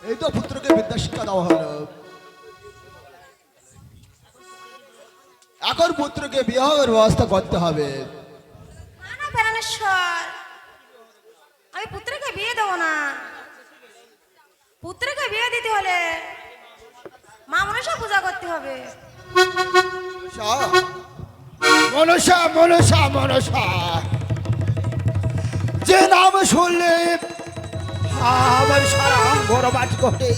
এই তো পুত্রকে বিদ্যা শিক্ষা দেওয়া হলো, এখন পুত্রকে বিবাহের ব্যবস্থা করতে হবে। না না প্রাণেশ্বর, আমি পুত্রকে বিয়ে দেবো না। পুত্রকে বিয়ে দিতে হলে মা মনসা পূজা করতে হবে। মনসা মনসা মনসা যে নাম শুনলে আমার সারা অঙ্গর বাজ করে।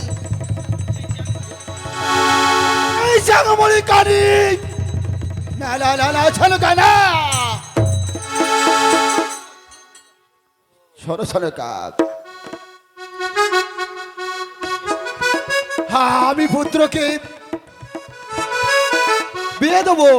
এই জাগমণি কারি না না না না ছলকা না সরো ছলকা। হ্যাঁ আমি পুত্রকে বিয়ে দেবো।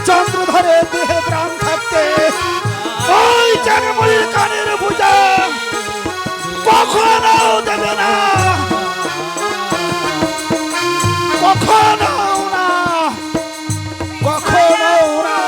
চন্দ্রধরে দেহে প্রাণ থাকতে ওই জাগমণির কানের পূজা কখনো দেবে না, কখনো না, কখনো না।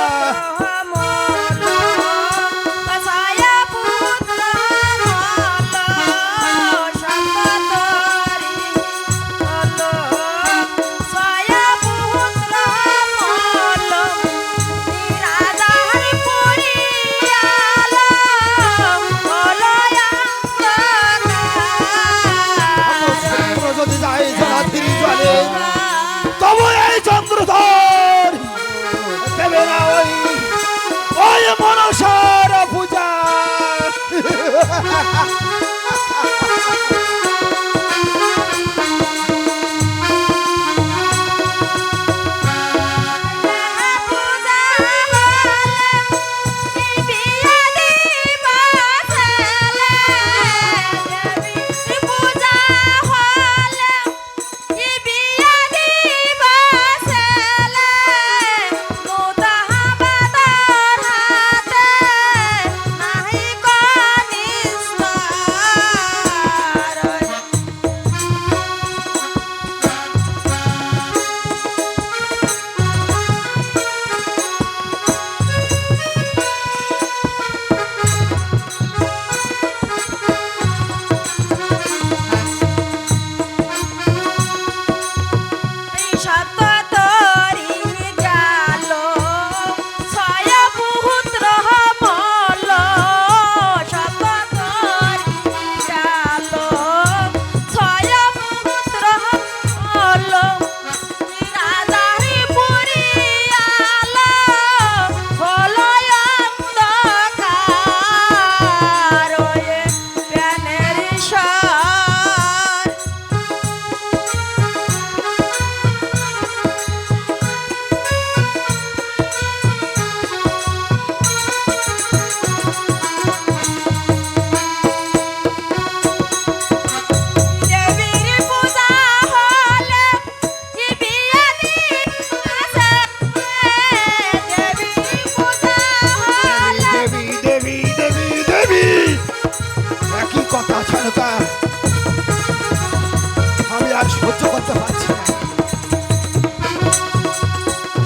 আমি আর সহ্য করতে পারছি না।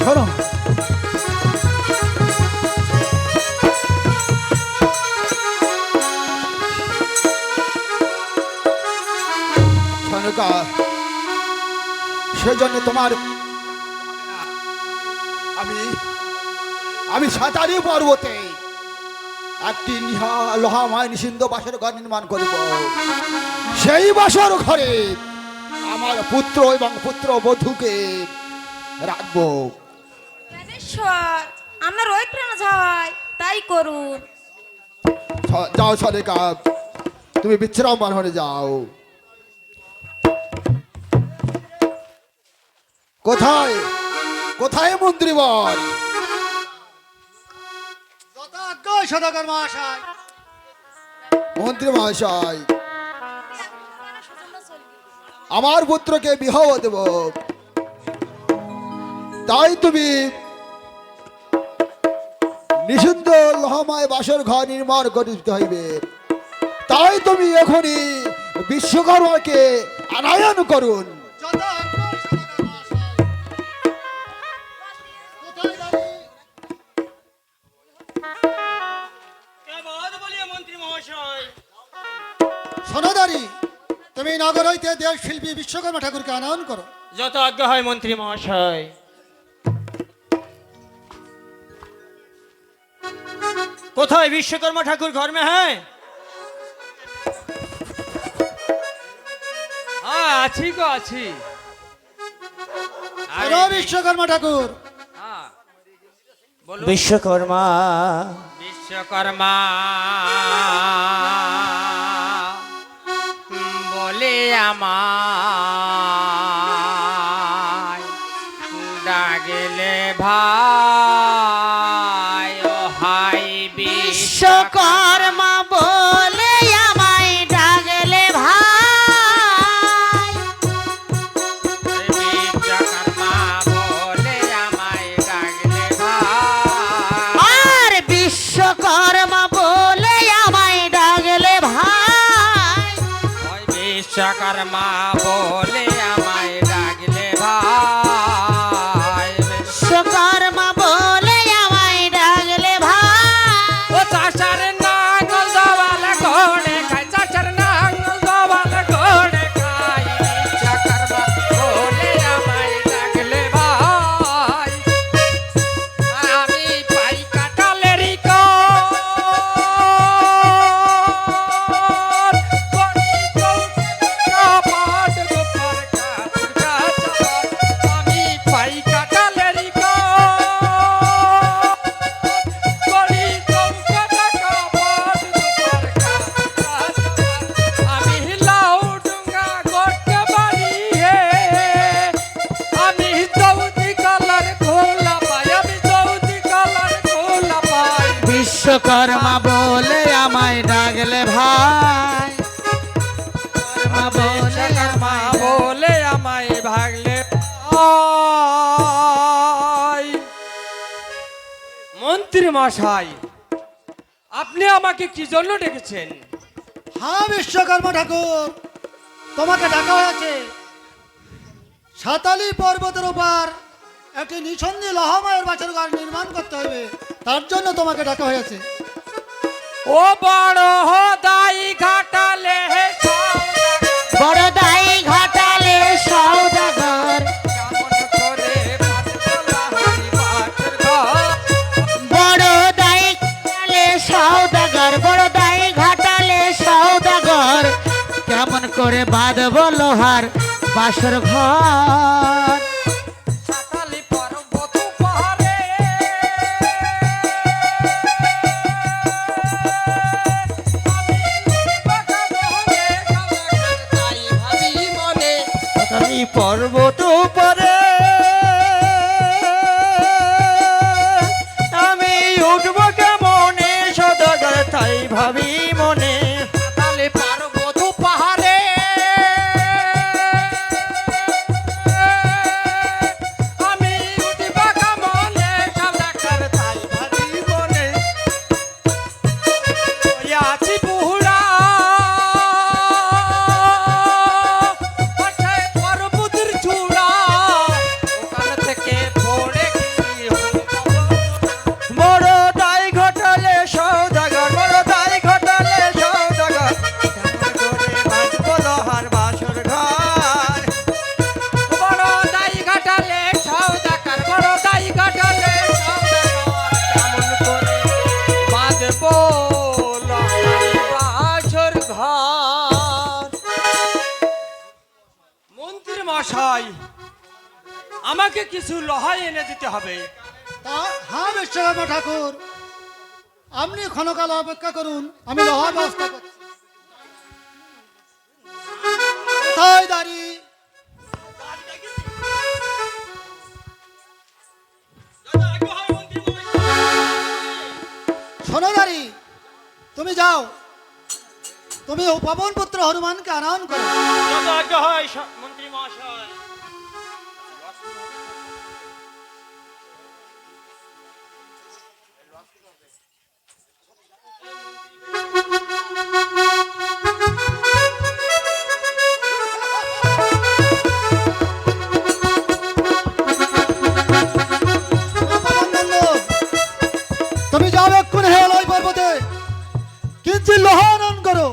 শোনো, সনকা, সেজন্য তোমার আমি সাঁতারি পর্বতে একটি লোহাময় নিষিদ্ধ বাসর ঘর নির্মাণ করব। সেই বাসর ঘরে আমার পুত্র এবং পুত্র বধূকে রাখবো। রাজেশ্বর, আপনার ওই প্রাণ যায় তাই করুন। যাও সরেকা, তুমি বিশ্রাম বানরে যাও। কোথায় কোথায় মন্ত্রীবর? সদাগর মহাশয়, মন্ত্রী মহাশয়, আমার পুত্রকে বিবাহ দেব, তাই তুমি নিষিদ্ধ লোহময় বাসর ঘর নির্মাণ করিতে হইবে। তাই তুমি এখনই বিশ্বকর্মাকে আনায়ন করুন। যত আজ্ঞা সদাগর মহাশয়। কোথায় দাঁড়ি? সনদারি, তুমি নগর হইতে দেব শিল্পী বিশ্বকর্মা ঠাকুরকে আনয়ন করো। যত আজ্ঞা হয় মন্ত্রী মহাশয়। কোথায় বিশ্বকর্মা ঠাকুর ঘর মে? হ্যাঁ হ্যাঁ, আছি গো আছি। আরে বিশ্বকর্মা ঠাকুর, হ্যাঁ, বলুন। বিশ্বকর্মা বিশ্বকর্মা বলে আমায় ডাগলে ভাই, ও হাই বিশ্বকর্মা বলে আমায় ডাকলে ভাই, বিশ্বকর্মা বলে আমায় ডাগলে ভাই, আর বিশ্বকর্মা বলে আমায় ডাকলে ভাই, ওই বিশ্বকর্মা বলে আমায় ডাগলে ভাই, বিশ্বকর্মা বলে আমায় ডাকলে ভাই, ও চাষার নাঙ্গল দোয়াল ঘোড়ে খায়, চাষার নাঙ্গল দোয়াল ঘোড়ে খায়, বিশ্বকর্মা বলে আমায় ডাকলে ভাই, আমি পাই কাটালেরই কর, করি কাপাট গোপার কাপুর কাচার, আমি পাই কাটালেরই কর, করি চৌকাটা কাপাট গোপার কাচার, আমি লাউ ডুঙ্গা করতে পারি হে, আমি চৌদি কালার খোলা পাই, আমি চৌদি কালার খোলা পাই, বিশ্বকর্মা বলে আমায় ডাকলে ভাই, বিশ্বকর্মা বলে আমায় ভাগলে ভাই। মন্ত্রী মশাই, আপনি আমাকে কি জন্য ডেকেছেন? হ্যাঁ বিশ্বকর্মা ঠাকুর, তোমাকে ডাকা হয়েছে। সাতালি পর্বতের উপর একটি নিঃসন্দি লোহাময়ের বাসর ঘর নির্মাণ করতে হবে, তার জন্য তোমাকে ডাকা হয়েছে। ও বড় দাই ঘাটালে বড় দাই ঘাটালে সওদাগর, কেমন করে বাঁধলা হরি বাছর ঘর, বড় দাই ঘাটালে সওদাগর, বড় দাই ঘাটালে সওদাগর, কেমন করে বাঁধব লোহার বাসর ঘর, সাতালি পর্বত পাহাড়ে আমি পর্বত উপরে আমি উঠব কেমনে, সদাগর তাই ভাবি মনে, সাতালি পর্বত পাহাড়ে আমি উঠিবা কামনে, সদাগর তাই ভাবি মনে, ওই আছি বুড়া, পাছে মন্ত্রী মশাই, আমাকে কিছু লোহা এনে দিতে হবে। তা হ্যাঁ বিশ্বকর্মা ঠাকুর, আপনি ক্ষণকাল অপেক্ষা করুন, আমি লোহা ব্যবস্থা করছি। কোথায় দাঁড়ি? শোনো দাঁড়ি, তুমি যাও, তুমি পবন পুত্র হনুমানকে আনয়ন করো। মন্ত্রী মহাশয়। তুমি যাও এক্ষুনি হেলয় পর্বতে, কিঞ্চিত লোহা আনয়ন করো।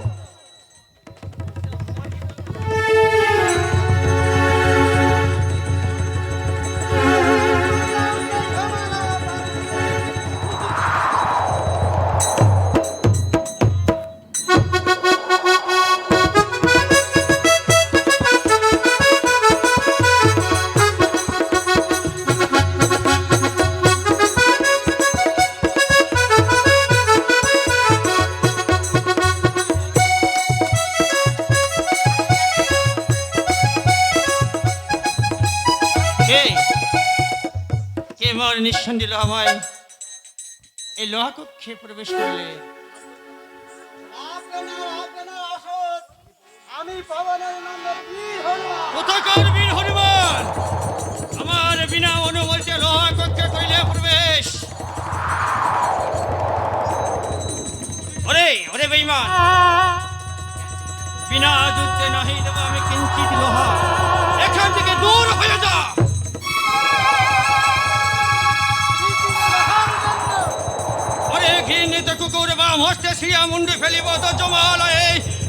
কে মোর নিঃসন্দেহ আমায় এই লোহা কক্ষে প্রবেশ করলে? আমি পবনের নন্দন বীর হনুমান। কোথাকার বীর হনুমান? আমার বিনা অনুমতিতে লোহা কক্ষে কইলে প্রবেশ? ওরে ওরে বেঈমান, বিনা যুদ্ধে নাহি দেব আমি কিঞ্চিত লোহা। এখান থেকে দূর হয়ে যা। ওরে ঘৃণিত কুকুর বাম হস্তে শ্রিয়া মুন্ডে ফেলিব তো জমালয়ে।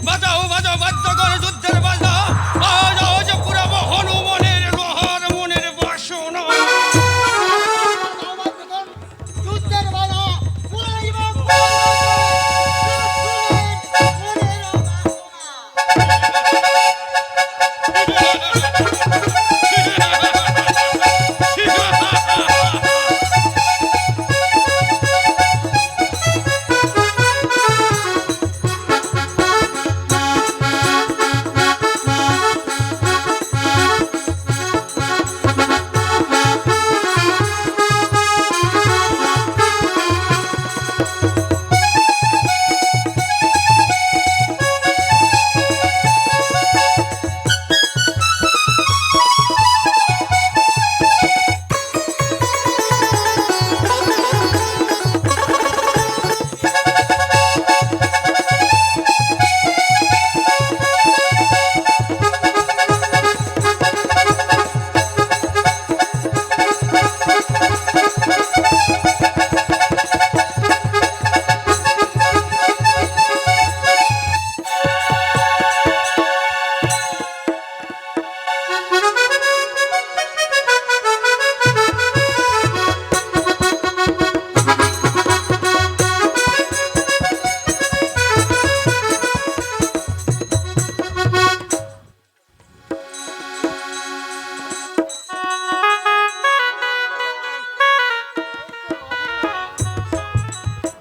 বাজাও বাজাও বাদ্য কর যুদ্ধের বাজা, বাজাও যে পুরাব হনুমানের লোহার মনের বাসনা। যুদ্ধের বাধা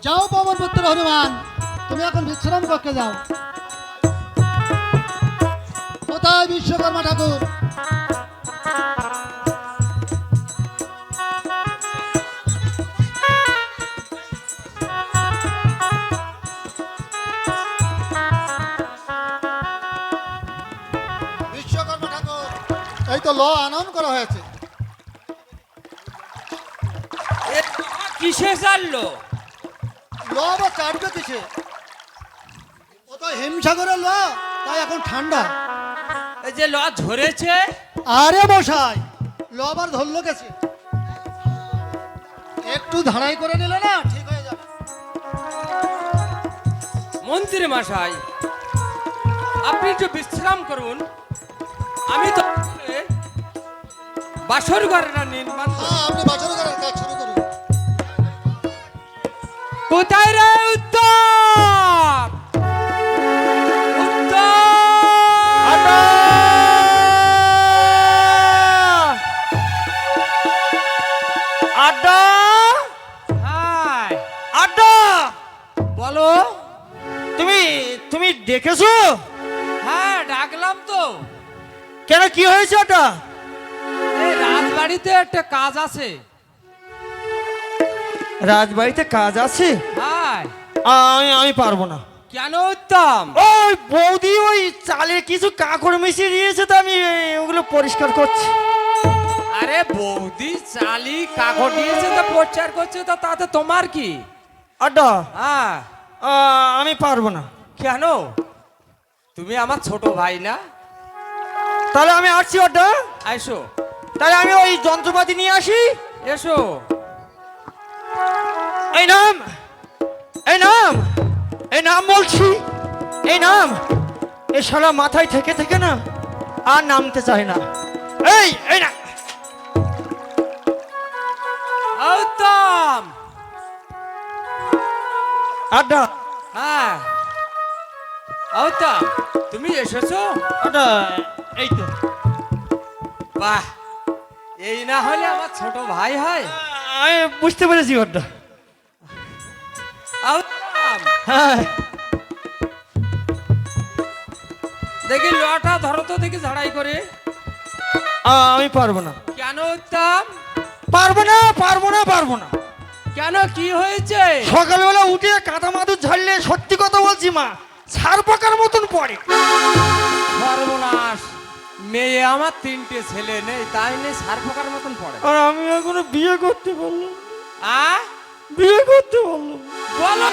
যাও পবন পুত্র হনুমান, তুমি এখন বিশ্রাম কক্ষে যাও। কোথায় বিশ্বকর্মা ঠাকুর? বিশ্বকর্মা ঠাকুর, এই তো ল আনয়ন করা হয়েছে। কিসে চাললো? ল আবার চাটবে কিসে? ও তো হিমসাগরের ল, তাই এখন ঠান্ডা। এই যে লোহা ঝরেছে। আরে মশাই, ল আবার ধরলো গেছে, একটু ধারাই করে নিলে না ঠিক হয়ে যাবে। মন্ত্রী মশাই, আপনি একটু বিশ্রাম করুন, আমি তো বাসর ঘরটা নির্মাণ করব। হ্যাঁ, আপনি বাছর করার কাজ শুরু করুন। কোথায় রে উত্তম? উত্তম! ডেকেছো? হ্যাঁ ডাকলাম তো। কেন, কি হয়েছে ওটা? এই রাজবাড়িতে একটা কাজ আছে। রাজবাড়িতে কাজ আছে? হ্যাঁ। আমি পারবো না। কেন উত্তম? ওই বৌদি ওই চালে কিছু কাকড় মিশিয়ে দিয়েছে, তো আমি ওগুলো পরিষ্কার করছি। আরে বৌদি চালি কাগজ দিয়েছে তো প্রচার করছে, তো তাতে তোমার কি? আড্ডা, হ্যাঁ। আমি পারবো না। কেন? তুমি আমার ছোট ভাই না? তাহলে আমি আসছি আড্ডা। আইসো। তাহলে আমি ওই যন্ত্রপাতি নিয়ে আসি। এসো। এই নাম, এই নাম, এই নাম বলছি, এই নাম। এ শালা মাথায় থেকে থেকে না আর নামতে চায় না। এই না। উত্তম। আড্ডা, হ্যাঁ উত্তম, তুমি এসেছো? আড্ডা, এই তো। বাহ, এই না হলে আমার ছোট ভাই হয়। আমি বুঝতে পেরেছি আড্ডা। উত্তম, হ্যাঁ, দেখি লটা ধরো তো, দেখি ঝাড়াই করে। আমি পারবো না। কেন উত্তম? পারবো না, পারবো না, পারবো না। কেন, কি হয়েছে? সকালবেলা উঠে কাদা মাদুর ঝাড়লে, সত্যি কথা বলছি মা, ছাড় পাকার মতন পড়ে। সর্বনাশ, মেয়ে আমার তিনটে ছেলে নেই, তাই নেই সার ফোকার মতন পড়ে। আর আমি এখনো বিয়ে করতে পারলাম। বিয়ে করতে পারলাম। বলো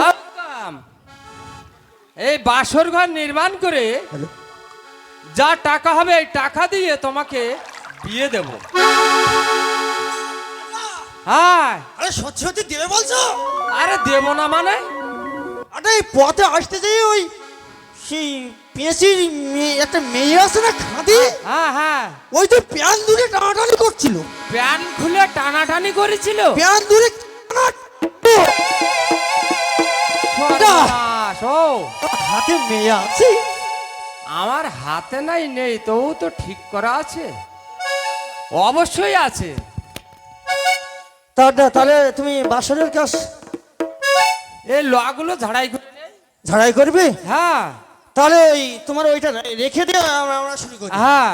উত্তম, এই বাসর ঘর নির্মাণ করে যা টাকা হবে, এই টাকা দিয়ে তোমাকে বিয়ে দেব। হ্যাঁ। আরে সত্যি সত্যি দেবে বলছো? আরে দেব না মানে? আরে এই পথে আসতে যাই ওই সেই পেঁচির একটা মেয়ে আছে না, খাদি। হ্যাঁ হ্যাঁ, ওই তো প্যান দূরে টানাটানি করছিল। প্যান খুলে টানাটানি করেছিল? প্যান দূরে সর্বনাশ, ও হাতে মেয়ে আছে? আমার হাতে নাই নেই, তবু তো ঠিক করা আছে। অবশ্যই আছে। তাহলে তুমি বাসরের কাজ এই লগুলো ঝাড়াই করে নেই। ঝাড়াই করবে? হ্যাঁ তাহলে ওই তোমার ওইটা রেখে দিয়ে আমরা শুরু করি। হ্যাঁ।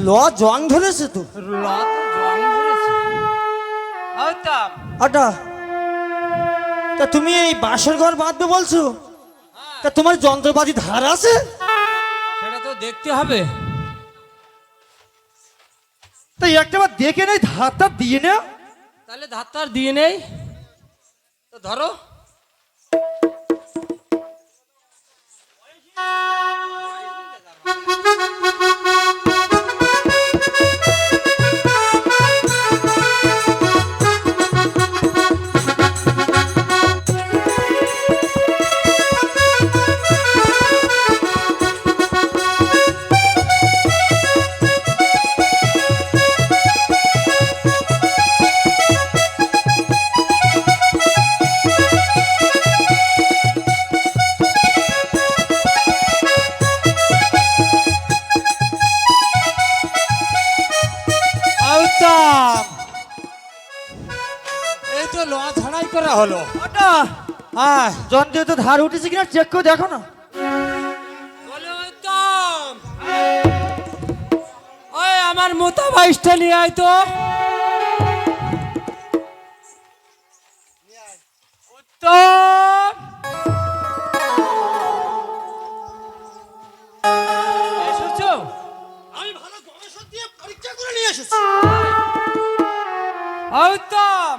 ল জং ধরেছে তো। আটা, তা তুমি এই বাসর ঘর বাঁধবে বলছো? তা তোমার যন্ত্রপাতি ধার আছে? সেটা তো দেখতে হবে। তাই একটাবার দেখে নেই, ধারটা দিয়ে নাও। তাহলে ধারটার দিয়ে নেই তো, ধরো। এই তো ল ঝাড়াই করা হলো। যন্ত্রে তো ধার উঠেছে কিনা চেক করে দেখো না। আমার মোতা বাইশটা নিয়ে আয় তো। উত্তম, এসেছো? আমি ভালো গবেষক দিয়ে পরীক্ষা করে নিয়ে এসেছি। উত্তম,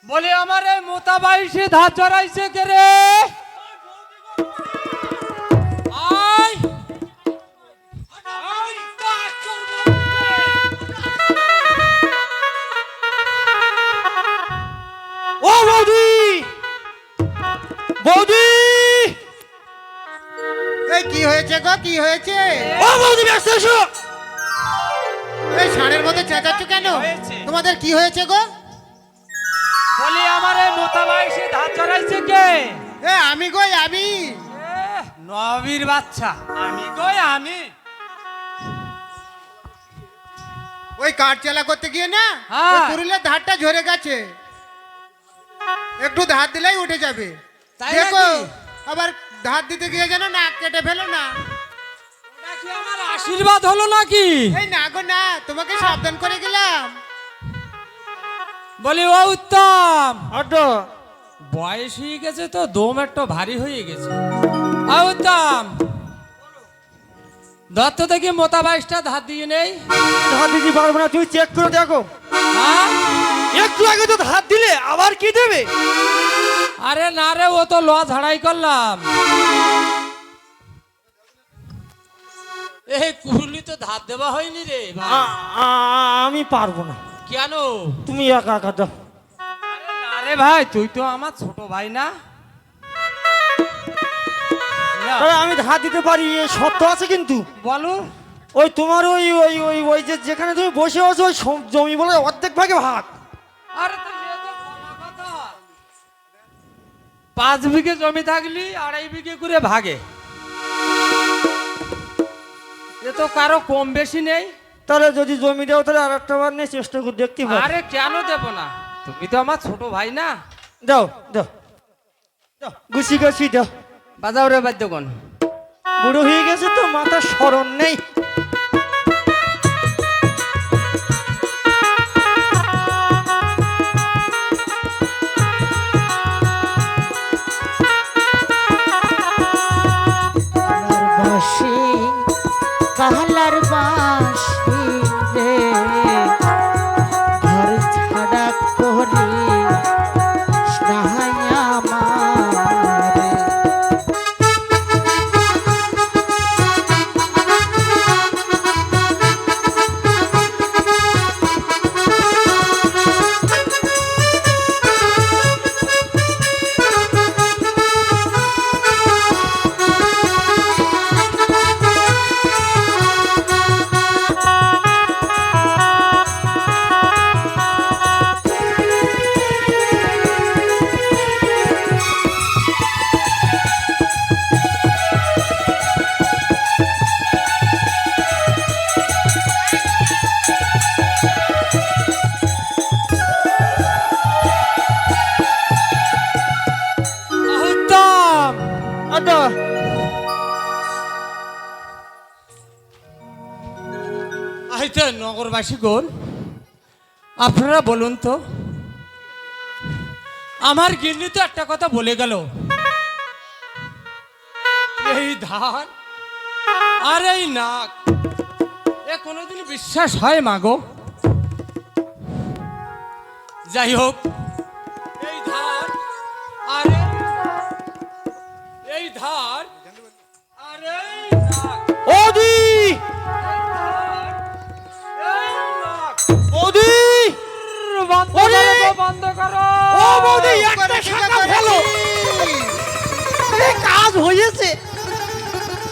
বলে আমার এই মোতা বাইশে ধার জড়াইছে কে রে? আয় ও বৌদি, বৌদি, এই কি হয়েছে গো, কি হয়েছে? ও বৌদি, ব্যস্ত এসো। এই ষাঁড়ের মধ্যে চেঁচাচ্ছ কেন? হয়েছে। তোমাদের কি হয়েছে গো? বলে আমার এই মোতা বাইশে ধার জড়াইছে কে? এ আমি গো, আমি। নবীর বাচ্চা, আমি কই আমি। ওই কাঠ চালা করতে গিয়ে না হ্যাঁ। ওই পুরুলের ধারটা ঝরে গেছে, একটু ধার দিলেই উঠে যাবে। তাই দেখো নাকি? আবার ধার দিতে গিয়ে যেন নাক কেটে ফেলো না। ওটা কি আমার আশীর্বাদ হলো নাকি? এই না গো না, তোমাকে সাবধান করে গেলাম। বলি ও উত্তম, আড্ডা, বয়স হয়ে গেছে তো দম একটু ভারী হয়ে গেছে। ও উত্তম, দত্ত থেকে মোতা বাইশটা ধার দিয়ে নেই। ধার দিতে পারবো না, তুমি চেক করে দেখো। হ্যাঁ? একটু আগে তো ধার দিলে, আবার কি দেবে? আরে না রে, ও তো ল ঝাড়াই করলাম। এই কুরুলি তো ধার দেওয়া হয়নি রে ভাই। আমি পারবো না, কেন? তুমি একা একা দাও। আরে ভাই, তুই তো আমার ছোট ভাই না? না, আরে আমি ধার দিতে পারি, এ শর্ত আছে কিন্তু। বলো। ওই তোমার ওই ওই ওই ওই যে যেখানে তুমি বসে আছো ওই জমি বলে অর্ধেক ভাগে ভাগ। আরে তো সে তো বলা কথা। 5 বিঘে জমি থাকলি 2.5 বিঘে করে ভাগে। এ তো কারো কম বেশি নেই। তাহলে যদি জমি দাও তাহলে আর একটা বার নিয়ে চেষ্টা করে দেখতে পারো। আরে কেন দেব না, তুমি তো আমার ছোট ভাই না। দাও দাও দাও, গুছি গুছি দাও। বাজাও রে বাদ্যগণ। বুড়ো হয়ে গেছে তো, মাথা স্মরণ নেই। বাঁশি কাহালার বাঁশি রে ঘর ছাড়া করে স্নাহায়া মারে উত্তম, আড্ডা, আইতে নগরবাসী গণ, আপনারা বলুন তো, আমার গিন্নি তো একটা কথা বলে গেল, এই ধান আর এই নাক, এ কোনোদিন বিশ্বাস হয় মাগো? যাই হোক, এই ধান আর এই ধান আর এই নাক, ওদি, ওদি, বন্ধ ওরে! করো গো, বন্ধ করো। ও বৌদি, একটা শাখা ফেলো। আরে কাজ হয়েছে,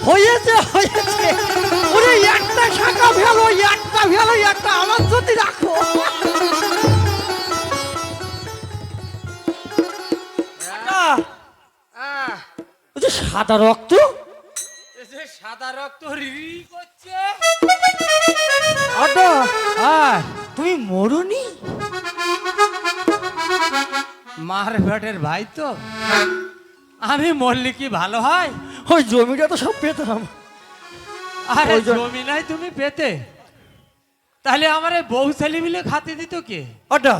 হয়েছে, হয়েছে। ওরে একটা শাখা ফেলো, একটা ফেলো, একটা আমার যদি রাখো। ওই যে সাদা রক্ত, এই যে সাদা রক্ত রি করছে। আড্ডা, হ্যাঁ, তুমি মরুনি? মার ভেটের ভাই তো, আমি মরলে কি ভালো হয়? ওই জমিটা তো সব পেতাম। আরে ওই জন্য- জমি নাই তুমি পেতে? তাহলে আমার এই বউ ছেলে মিলে খাতে দিত কে? ওটা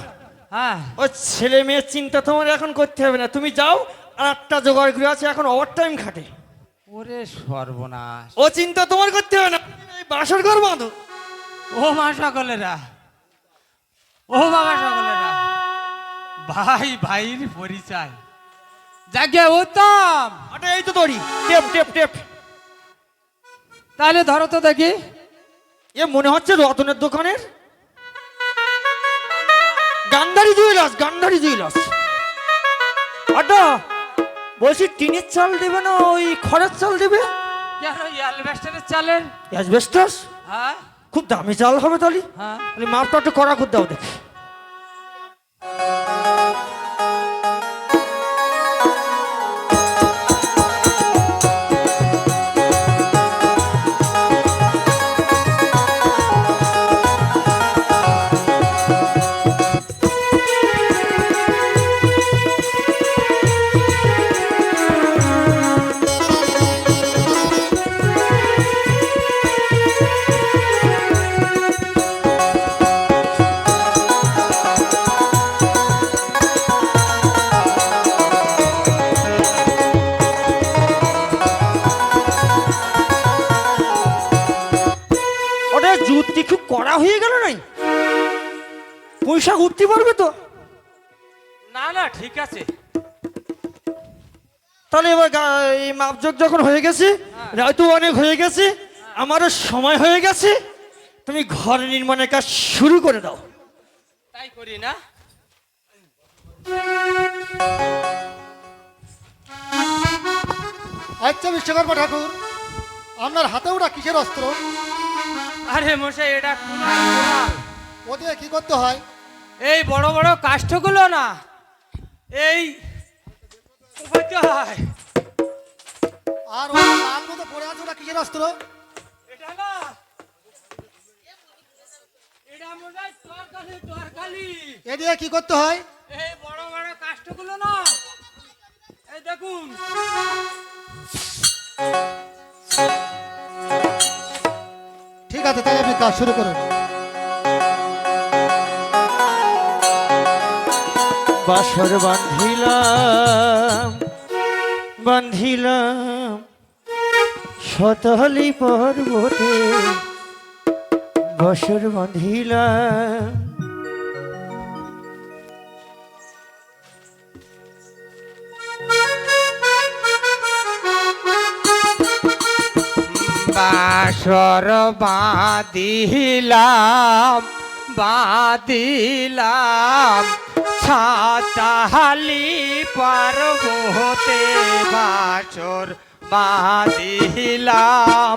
হ্যাঁ, ওই ছেলে মেয়ের চিন্তা তোমার এখন করতে হবে না, তুমি যাও আর একটা জোগাড় করে আছে, এখন ওভার টাইম খাটে, ওরে সর্বনাশ। ও চিন্তা তোমার করতে হবে না, এই বাসর ঘর বাঁধো। ও মা সকলেরা, ও বাবা সকলেরা, ভাই ভাইয়ের পরিচয়। যাকে উত্তম, ওটা এই তো দড়ি, টেপ টেপ টেপ। তাহলে ধরো তো দেখি। এ মনে হচ্ছে রতনের দোকানের গান্ধারী জুয়েলার্স, গান্ধারী জুয়েলার্স। ওটা বলছি টিনের চাল দেবে না ওই খড়ের চাল দেবে? কেন অ্যালবেস্টারের চালের? অ্যাসবেস্টাস? হ্যাঁ খুব দামি চাল হবে তাহলে। হ্যাঁ, তাহলে মাপটা একটু কড়া করে দাও দেখি। ওটা জুতি খুব কড়া হয়ে গেল নাই, পয়সা উঠতে পারবে তো? না না ঠিক আছে। তাহলে এবার এই মাপযোগ যখন হয়ে গেছে, রায়তো অনেক হয়ে গেছে, আমারও সময় হয়ে গেছে, তুমি ঘর নির্মাণের কাজ শুরু করে দাও। তাই করি না? আচ্ছা বিশ্বকর্মা ঠাকুর, আপনার হাতে ওটা কিসের অস্ত্র? আরে মশাই, এটা কুড়াল, কুড়াল। ও দিয়ে কি করতে হয়? এই বড় বড় কাষ্ঠগুলো না, এই কোপাতে হয়। আর ওই লাল মতো পড়ে আছে ওটা কিসের অস্ত্র? এটা না, এটা মশাই তরকারি, তরকারি। এ দিয়ে কি করতে হয়? এই বড় বড় কাষ্ঠগুলো না, এই দেখুন। ঠিক আছে, তাই আপনি কাজ শুরু করুন। বাসর বান্ধিলাম, বান্ধিলাম শতলি পর্বতে, বাসর বান্ধিলাম। বাসর বাঁধিলাম, বাঁধিলাম ছাতাহালি পার্বতে, বাসর বাঁধিলাম,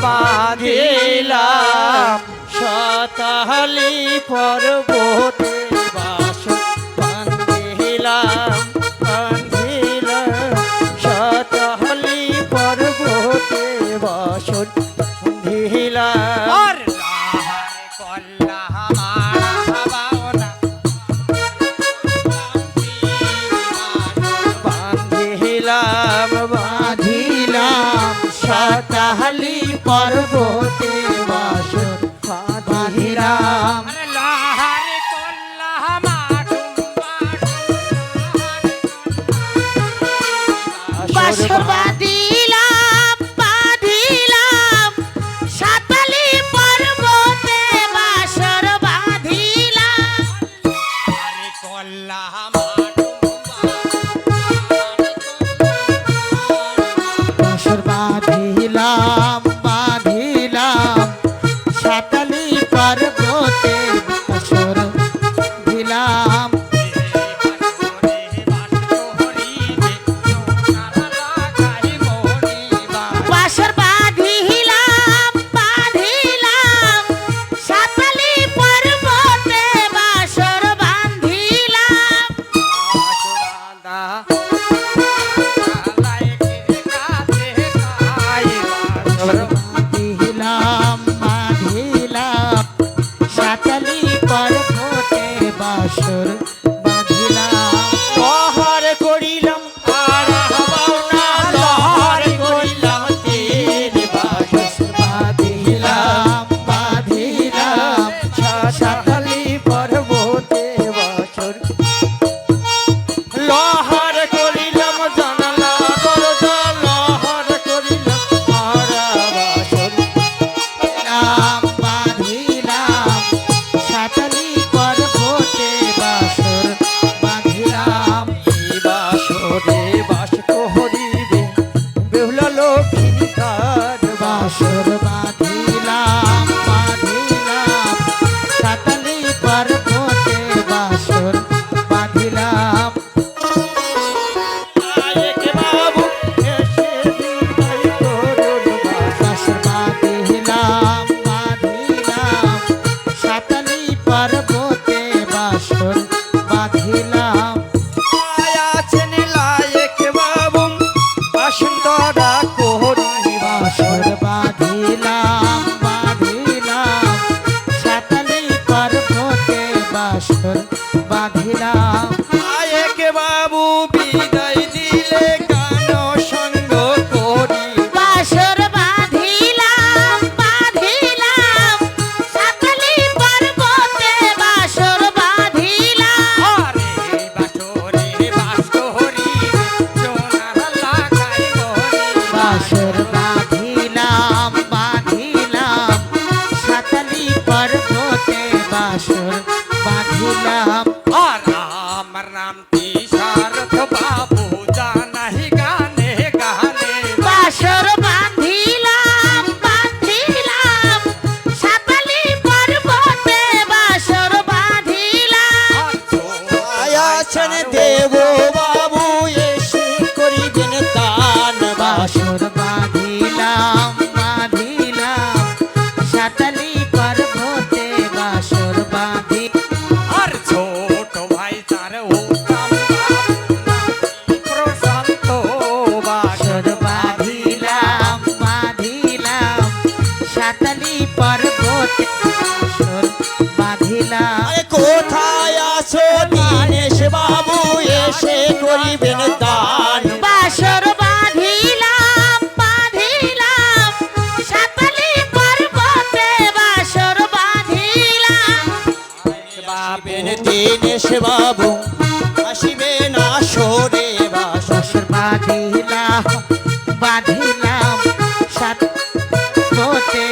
বাঁধিলাম শতালি পর্বতে, বাসর বান্ধিলাম, বান্ধিলাম শতালি পর্বতে, বাসর বান্ধিলাম। আর লাহারে কল্লা আমার বাওনা, বান্ধিলাম, বাঁধিলাম শতালি পর্বতে, বাসর বান্ধিলাম। আরে লাহারে কল্লা মাটুম বাসর বাঁধিলাম, বাঁধিলাম সাতালি পর্বতে, বাসর বাঁধিলাম। আরে কল্লা মাটুম বাসর বাঁধিলাম, বাঁধিলাম সাতালি পর্বতে, বাসর দিলাম। বাসর বাঁধিলাম, বাঁধিলাম সাতালি পর্বতে, বাসর বাঁধিলাম। বাঁধিলাম, বাঁধিলাম সাতালি পর্বতে, বাসর বাঁধিলাম। লহর করিলাম আর হাওনা, লহর করিলাম তীর, বাসর বাঁধিলাম, বাঁধিলাম বাঁধিলাম একে বাবু বিদায় দিলে গান সঙ্গ করি বাসর বাঁধিলাম বাঁধিলাম সাতালি পর্বতে বাসর বাঁধিলাম আরে বাসরে বাস করি সোনার লাগাই গরি বাসর বাঁধিলাম বাঁধিলাম সাতালি পর্বতে বাসর বাঁধিলাম আর আমার নাম তিশারথ বাবু জানাহি গানে গানে বাসর বাঁধিলাম বাঁধিলাম সাতালি পর্বতে বাসর বাঁধিলাম আছেন দেব বাবু এসে করিবেন দান বাসর বাঁধিলাম বাঁধিলাম সাতালি পর্বতে বাসর বাঁধি আর ছোট ভাই তার উত্তম প্রশান্ত বাসর বাঁধিলাম বাঁধিলাম সাতালি পর্বতে বাসর বাঁধিলাম আরে কোথায় আছো দীনেশ বাবু এসে করিবেন দান বাসর বাঁধিলাম বাঁধিলাম সাতালি পর্বতে বাসর বাঁধিলাম পাবেন দীনেশ বাবু আসিবে না সরে বাস বাসর বাঁধিলাম বাঁধিলাম সাতপথে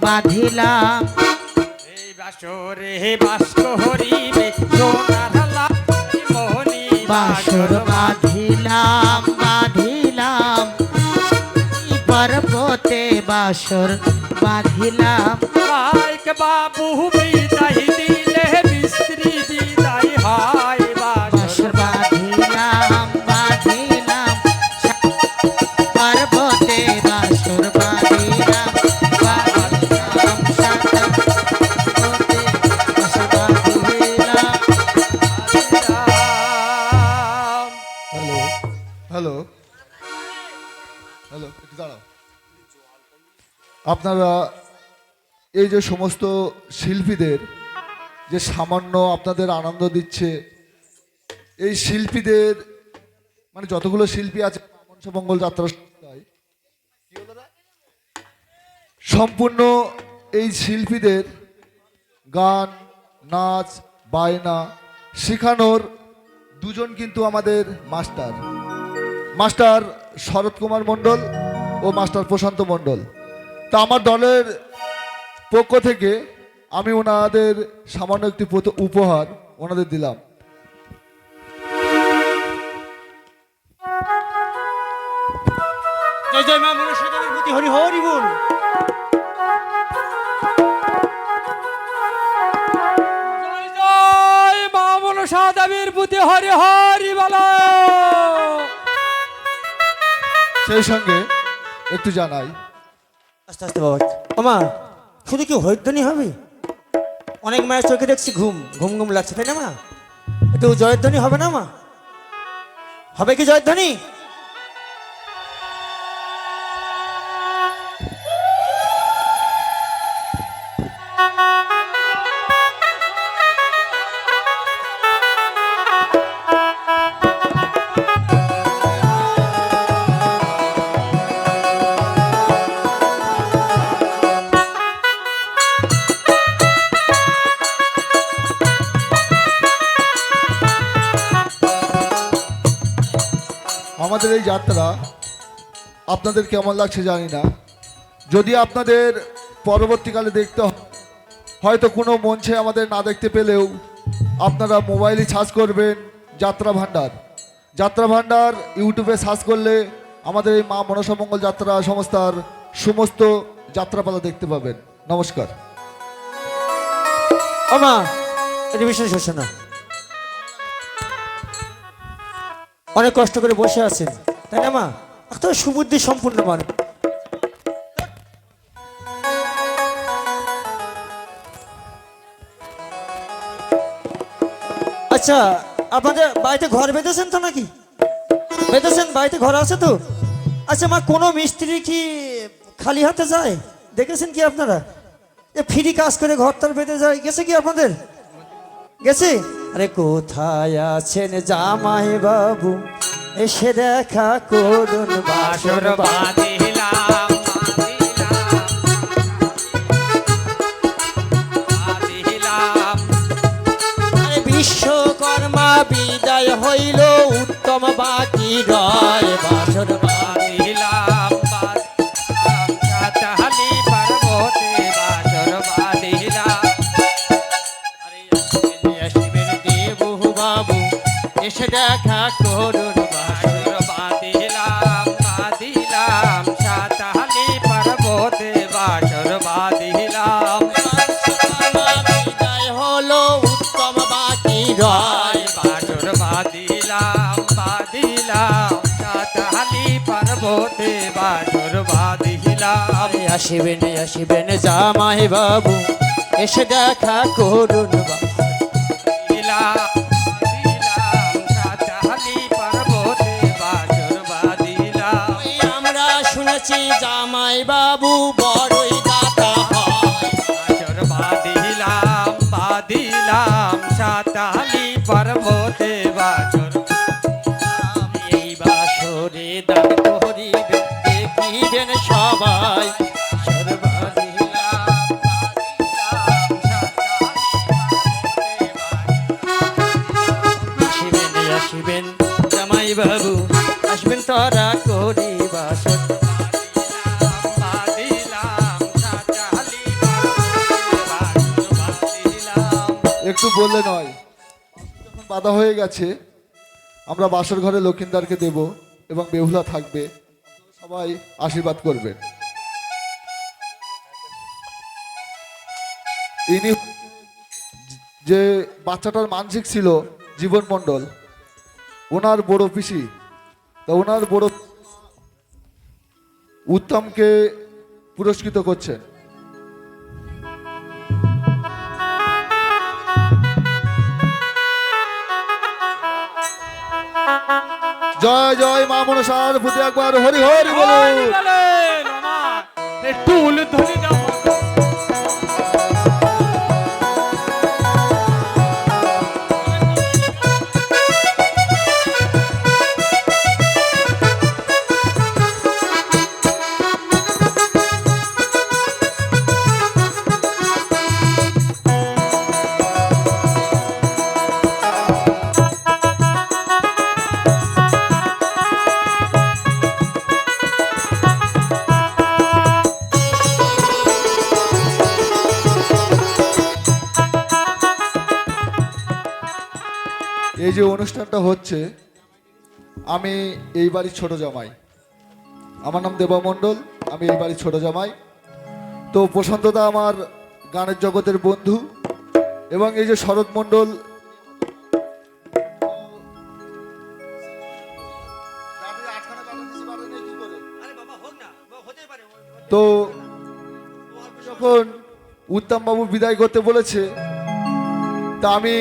বাঁধিলাম এই বাসরে বাস করিবে সোনার লাগাই মনি বাসর বাঁধিলাম বাঁধিলাম পর্বতে বাসর বাঁধিলাম ভাইক বাবু বিদায় দিলে মিস্ত্রি বিদায় হয় বাসর বাসর বাঁধিলাম বাঁধিলাম পর্বতে বাসর বাঁধিলাম বাঁধিলাম সাতপথে বাসর বাঁধিলাম হ্যালো হ্যালো হ্যালো একটু দাঁড়াও। আপনারা এই যে সমস্ত শিল্পীদের যে সামান্য আপনাদের আনন্দ দিচ্ছে, এই শিল্পীদের মানে যতগুলো শিল্পী আছে মঞ্চমঙ্গল যাত্রা সংস্থায়, সম্পূর্ণ এই শিল্পীদের গান নাচ বায়না শেখানোর দুজন কিন্তু আমাদের মাস্টার শরৎ কুমার মণ্ডল ও মাস্টার প্রশান্ত মণ্ডল। তা আমার দলের পক্ষ থেকে আমি ওনাদের সামান্য একটি উপহার ওনাদের দিলাম। জয় জয় মা মনসা দেবীর প্রতি হরি হরি বল জয় জয় মা মনসা দেবীর প্রতি হরি হরি বলো। সেই সঙ্গে একটু জানাই, আস্তে আস্তে বাবা আমা শুধু কি হরিধ্বনি হবে? অনেক মায়ের চোখে দেখছি ঘুম ঘুম ঘুম লাগছে, তাই না মা? একটু জয়ধ্বনি হবে না মা? হবে কি জয়ধ্বনি? আমাদের এই যাত্রা আপনাদের কেমন লাগছে জানি না। যদি আপনাদের পরবর্তীকালে দেখতে হয়তো কোনো মঞ্চে আমাদের না দেখতে পেলেও আপনারা মোবাইলে সার্চ করবেন যাত্রা ভান্ডার ইউটিউবে সার্চ করলে আমাদের এই মা মনসা মঙ্গল যাত্রা সংস্থার সমস্ত যাত্রাপালা দেখতে পাবেন। নমস্কার। আমা এটা বিশেষ হচ্ছে না, অনেক কষ্ট করে বসে আছেন, তাই না মা? তো সুবুদ্ধি সম্পূর্ণ মানুষ। আচ্ছা, আপনাদের বাড়িতে ঘর বেঁধেছেন তো নাকি? বেঁধেছেন, বাড়িতে ঘর আছে তো? আচ্ছা মা, কোনো মিস্ত্রি কি খালি হাতে যায়? দেখেছেন কি আপনারা? ফ্রি কাজ করে ঘর তার বেঁধে যায়, গেছে কি আপনাদের? গেছে? আরে কোথায় আছেন জামাই বাবু, এসে দেখা করুন বাসর বাঁধিলাম বাঁধিলাম আরে বিশ্বকর্মা বিদায় হইল, উত্তম বাকি রয় বাসর বাঁধিলাম বাঁধিলাম সাতালি পর্বতে বাসর বাঁধিলাম শিবের দেবু বাবু, এসে দেখা করুন বাসর বাঁধিলাম বাঁধিলাম সাতালি পর্বতে বাসর বাঁধিলাম বিদায় হলো, উত্তম বাকি রয় বাসর বাঁধিলাম বাঁধিলাম সাতালি পর্বতে বাসর বাঁধিলাম আসিবেন আসিবেন জামাই বাবু, এসে দেখা করুন বাঁধিলাম সাতালি পর্বতে বাসর বাঁধিলাম আমরা শুনেছি জামাই বাবু বড়ই দাতা হয়। বাসর বাঁধিলাম বাঁধিলাম সাতালি পর্বতে বাসর এই বাসরে দান করিবেন, দেখিবেন সবাই বাঁধিলাম বাঁধিলাম সাতালি পর্বতে আসিবেন আসিবেন জামাই বাবু, আসবেন তারা করি বাসর বাঁধিলাম সাতালি পর্বতে বাসর বাঁধিলাম একটু বললে নয়, যখন বাধা হয়ে গেছে আমরা বাসর ঘরে লক্ষিন্দারকে দেব এবং বেহুলা থাকবে, সবাই আশীর্বাদ করবেন। ইনি যে বাচ্চাটার মানসিক ছিল জীবন মণ্ডল, ওনার বড় পিসি, তা ওনার বড় উত্তমকে পুরস্কৃত করছেন। জয় জয় মা মনসার প্রতি একবার হরি হরি বলুন। একটু উলুধ্বনি দাও এই যে অনুষ্ঠানটা হচ্ছে, আমি এই বাড়ির ছোট জামাই, আমার নাম দেবা মণ্ডল, আমি এই বাড়ির ছোট জামাই। তো প্রশান্তদা আমার গানের জগতের বন্ধু, এবং এই যে শরৎ মণ্ডল, তো যখন উত্তম বাবু বিদায় করতে বলেছে, তা আমি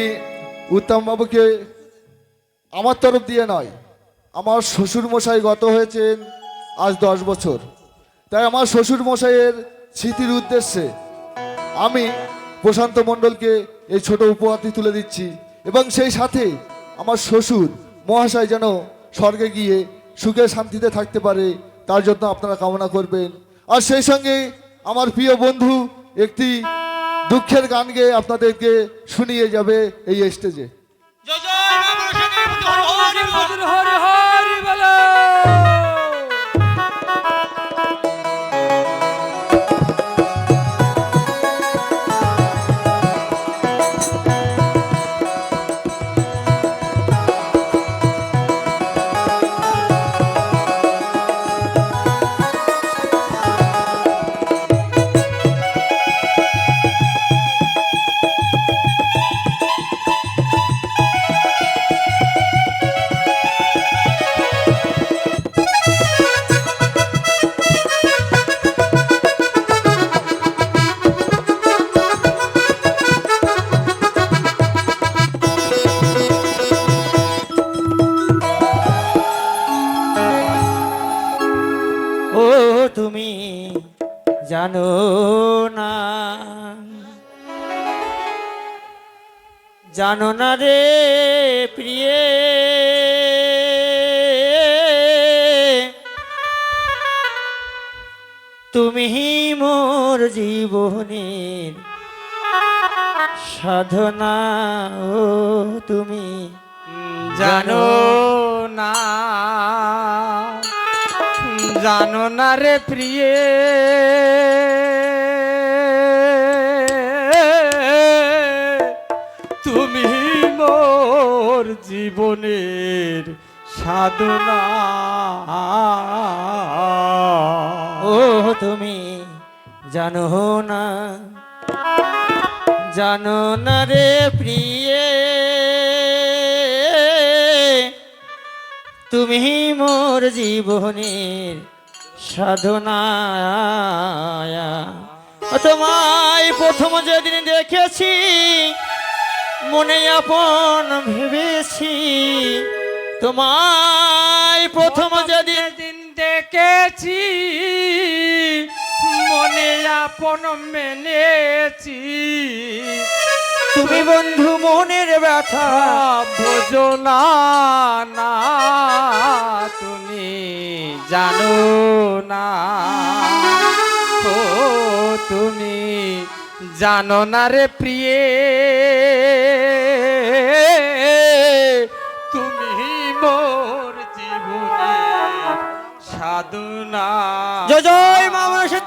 উত্তম বাবুকে আমার তরফ দিয়ে নয়, আমার শ্বশুর মশাই গত হয়েছেন আজ 10 বছর, তাই আমার শ্বশুর মশাইয়ের স্মৃতির উদ্দেশ্যে আমি প্রশান্ত মণ্ডলকে এই ছোট উপহারটি তুলে দিচ্ছি, এবং সেই সাথে আমার শ্বশুর মহাশয় যেন স্বর্গে গিয়ে সুখে শান্তিতে থাকতে পারে, তার জন্য আপনারা কামনা করবেন। আর সেই সঙ্গে আমার প্রিয় বন্ধু একটি দুঃখের গান গেয়ে আপনাদেরকে শুনিয়ে যাবে এই স্টেজে। জয় জয় মা মনসাদেবী হরি হরি হরি হরি বলো ও তুমি জানো না, জানো না রে প্রিয়ে, তুমি মোর জীবনের সাধনা, ও তুমি জানো না, জানো না রে প্রিয়ে, তুমি মোর জীবনের সাধনা, ও তুমি জানো না, জানো না রে প্রিয়ে, তুমি মোর জীবনের সাধনা। তোমায় প্রথম যেদিন দেখেছি মনে আপন ভেবেছি, তোমায় প্রথম যেদিন দিন দেখেছি মনে আপন মেনেছি, তুমি বন্ধু মনের ব্যথা বোঝো না, না তুমি জানো না, ও তুমি জানো না রে প্রিয়ে, তুমি মোর জীবনের সাধনা। জয় জয় মা মনসা।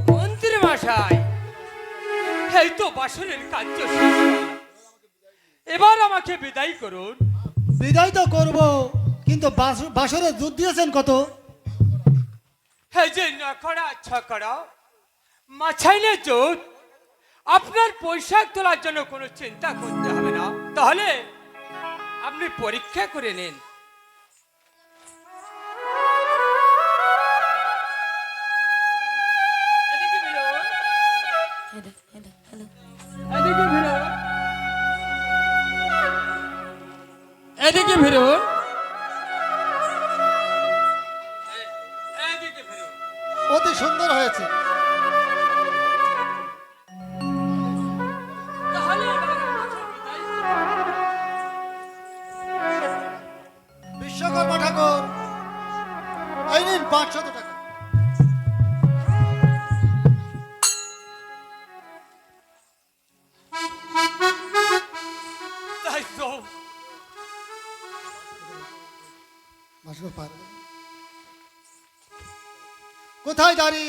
মন্ত্রী মশাই, এই তো বাসনের কার্য শেষ হলো। এবার আমাকে বিদায় করুন। বিদায় তো করব, কিন্তু বাসরে দুধ দিয়েছেন কত? এই যে নখড়া ছকড়া মাছাইলে জোট, আপনার পোশাক তোলার জন্য কোনো চিন্তা করতে হবে না। তাহলে আপনি পরীক্ষা করে নিন। এদিকে বেরোন। এদিকে বেরোন। এদিকে বেরোন। এদিকে বেরোন। অতি সুন্দর হয়েছে। তাহলে এবার আমাকে বিদায় করুন। বিশ্বকর্মা ঠাকুর, এই নিন 500 টাকা। তাই তো বাসর পার। কোথায় দাঁড়ি?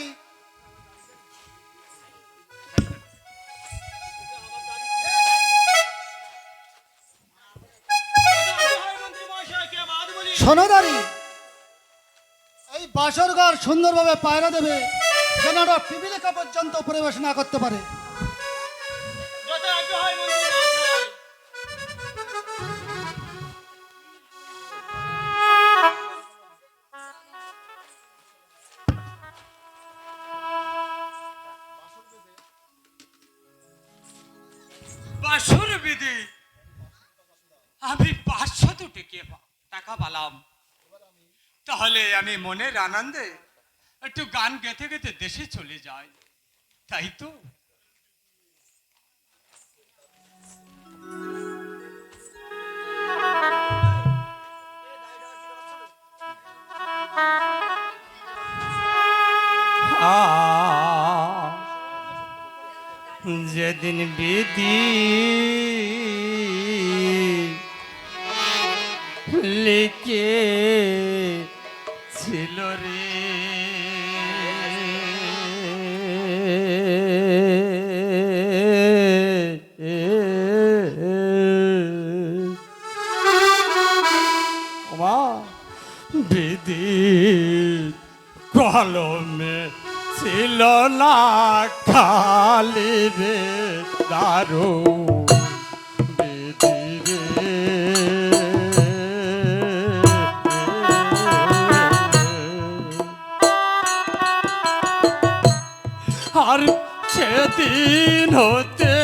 শোনো দাঁড়ি, এই বাসর ঘর সুন্দরভাবে পায়রা দেবে, যেন ওরা পিপিলিকা পর্যন্ত প্রবেশ না করতে পারে। বাসর বিধি আমি 500 টাকা পালাম, তাহলে আমি মনের আনন্দে একটু গান গেতে গেতে দেশে চলে যাই, তাই তো? যেদিন বিধি লিখে ছিল রে ওমা বিধি কলমে ছিল না খালি রে দারু বিধি রে আর সেদিন হতে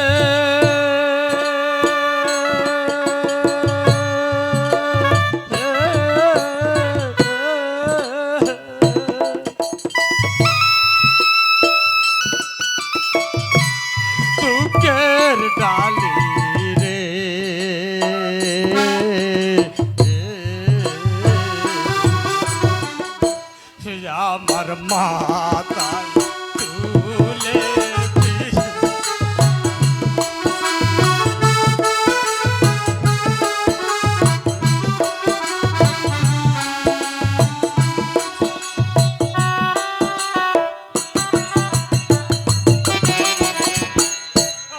দুঃখের ডালি রে আমার মাতা তুলে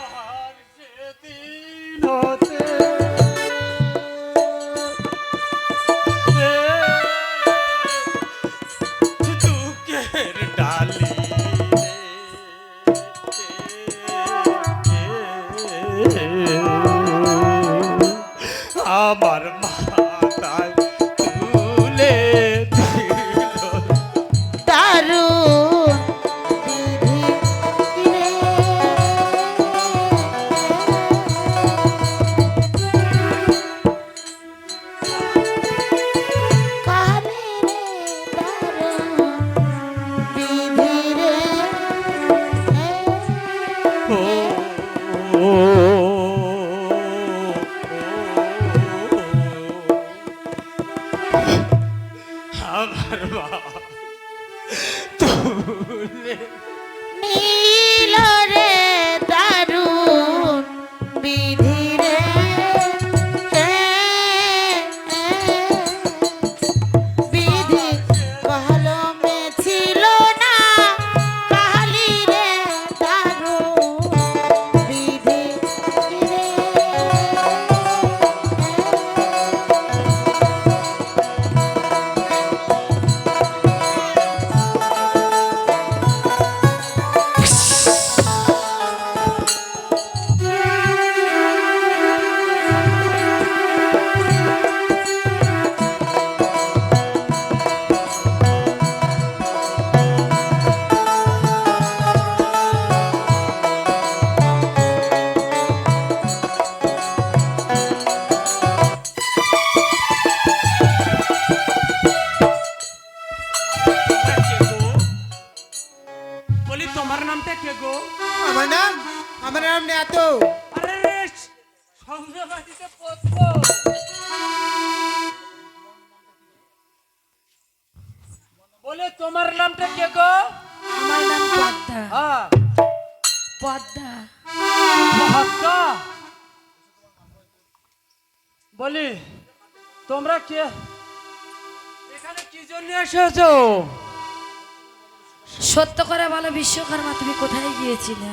আর সেদিন হতে দুঃখের ডালি আমার মাথায় তুলে দিল দারুণ বিধি রে কালে রে দারুণ বিধি রে ও আমার মা তুলে নীল রে দারুণ বিধি রে বিধি কলমে ছিল না কালি রে দারুণ বিধি রে বলি তোমার নামটা কে গো? আমার নাম নেত আরে রে, সঙ্গে বাড়িতে পড়তো। বলে তোমার নামটা কে গো? আমার নাম পদ্মা হ্যাঁ পদ্মা মহাত্মা। বলি তোমরা কে এখানে কি জন্য এসেছো? সত্য করে বলো বিশ্বকর্মা তুমি কোথায় গিয়েছিলে?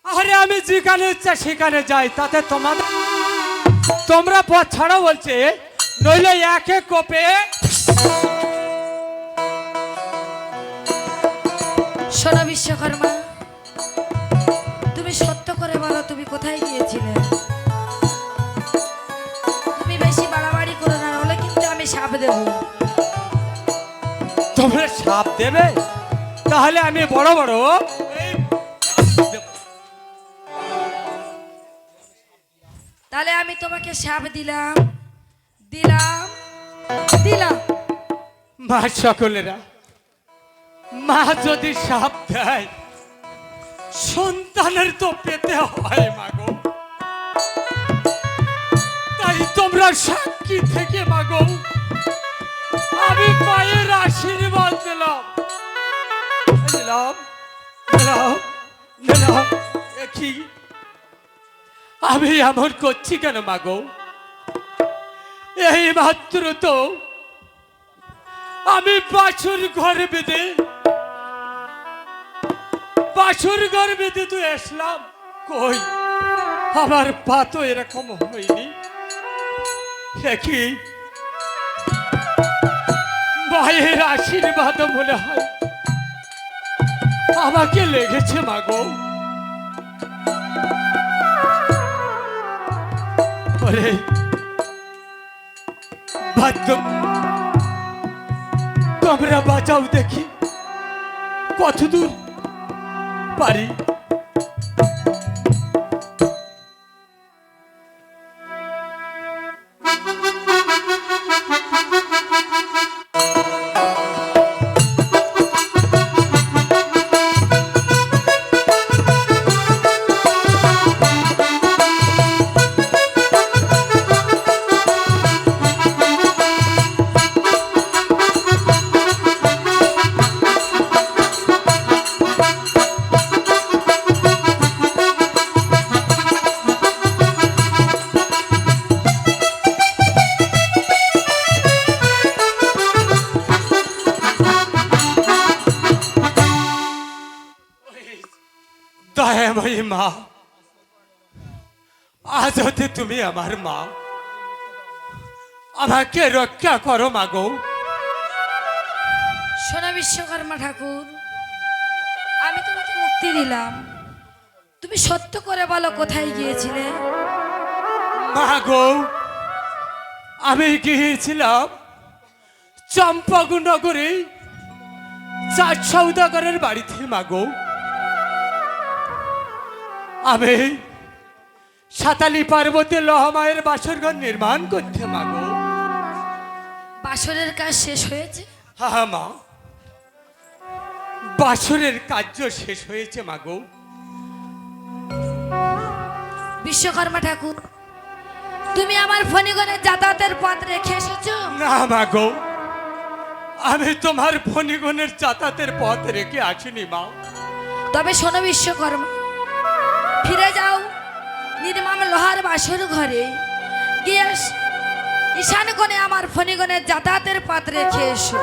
আরে আমি যেখানে ইচ্ছা সেখানে যাই, তাতে তোমাদের তোমরা পথ ছাড়া বলছে, নইলে একে কোপে। শোনো বিশ্বকর্মা, তুমি সত্য করে বলো তুমি কোথায় গিয়েছিলে? তুমি বেশি বাড়াবাড়ি করো না, হলে কিন্তু আমি সাপ দেবো। তোমরা সাপ দেবে? তাহলে আমি বড় বড় এই তাহলে আমি তোমাকে সাপ দিলাম দিলাম দিলাম। মা সকলেরা, মা যদি সাপ দেয় সন্তানের তো পেতে হয় মাগো, তাই তোমরা সাক্ষী থেকে মাগো আমি মায়ের আশীর্বাদ দিলাম দিলাম দিলাম দিলাম। কি আমি এমন করছি কেন মাগো? এই মাত্র তো আমি বাছুর ঘর বেঁধে তো আসলাম, কই আমার পা তো এরকম হয়নি। একই মায়ের আশীর্বাদ মনে হয় আমাকে লেগেছে মাগো। ওরে বাদ্য, তোমরা বাঁচাও দেখি কতদূর পারি। দয়াময়ী মা, আজ হতে তুমি আমার মা, আমাকে রক্ষা করো মাগো। সোনা বিশ্বকর্মা ঠাকুর, আমি তোমাকে মুক্তি দিলাম, তুমি সত্য করে বলো কোথায় গিয়েছিলে? মাগো, আমি গিয়েছিলাম চম্পাগুনগরে চার সৌদাগরের বাড়িতে মাগো। আমি সাতালি পার্বতী লহমায়ের বাসরঘর নির্মাণ করতে মাগো। বাসরের কাজ শেষ হয়েছে? হ্যাঁ মা, বাসরের কার্য শেষ হয়েছে মাগো। বিশ্বকর্মা ঠাকুর, তুমি আমার ফণিগণের যাতায়াতের পথ রেখে এসেছো? না মাগো, আমি তোমার ফণিগণের যাতায়াতের পথ রেখে আসিনি মা। তবে শোনো বিশ্বকর্মা, ফিরে যাও নির্মাণ লোহার বাসর ঘরে গিয়ে ঈশান কোণে আমার ফণিগণের যাতায়াতের পথ রেখে এসো।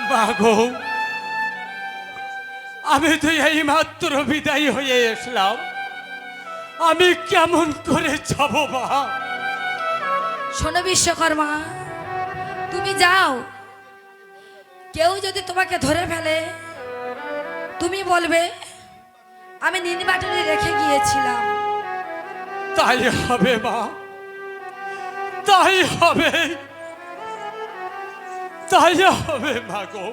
মাগো, আমি তো এই মাত্র বিদায় হয়ে আসলাম, আমি কেমন করে যাব মা? শোনো বিশ্বকর্মা, তুমি যাও, কেউ যদি তোমাকে ধরে ফেলে তুমি বলবে আমি নির্বাচনে রেখে গিয়েছিলাম। তাই হবে মা, তাই হবে মাগো।